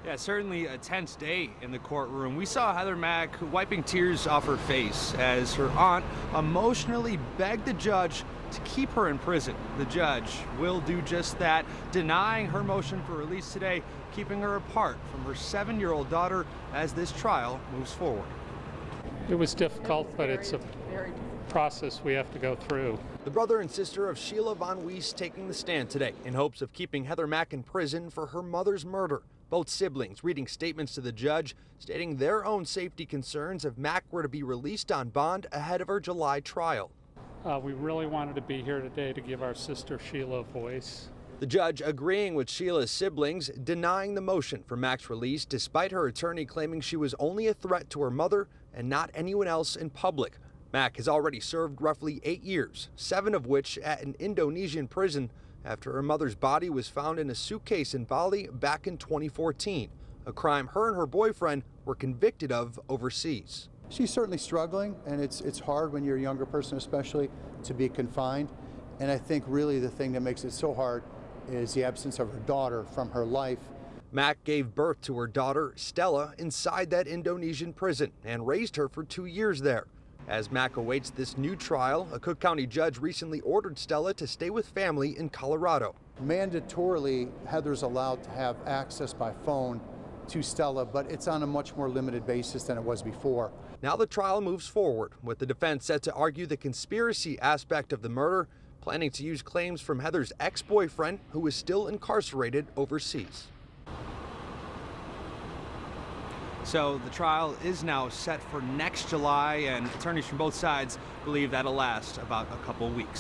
Yeah, certainly a tense day in the courtroom. We saw Heather Mack wiping tears off her face as her aunt emotionally begged the judge to keep her in prison. The judge will do just that, denying her motion for release today, keeping her apart from her 7-year-old daughter as this trial moves forward. It was difficult, but it's a process we have to go through. The brother and sister of Sheila Von Weise taking the stand today in hopes of keeping Heather Mack in prison for her mother's murder. Both siblings reading statements to the judge stating their own safety concerns if Mack were to be released on bond ahead of her July trial. We really wanted to be here today to give our sister Sheila a voice. The judge agreeing with Sheila's siblings, denying the motion for Mack's release despite her attorney claiming she was only a threat to her mother and not anyone else in public. Mack has already served roughly 8 years, 7 of which at an Indonesian prison after her mother's body was found in a suitcase in Bali back in 2014, a crime her and her boyfriend were convicted of overseas. She's certainly struggling, and it's hard when you're a younger person especially to be confined. And I think really the thing that makes it so hard is the absence of her daughter from her life. Mack gave birth to her daughter, Stella, inside that Indonesian prison and raised her for 2 years there. As Mack awaits this new trial, a Cook County judge recently ordered Stella to stay with family in Colorado. Mandatorily, Heather's allowed to have access by phone to Stella, but it's on a much more limited basis than it was before. Now the trial moves forward, with the defense set to argue the conspiracy aspect of the murder, planning to use claims from Heather's ex-boyfriend, who is still incarcerated overseas. So the trial is now set for next July, and attorneys from both sides believe that'll last about a couple weeks.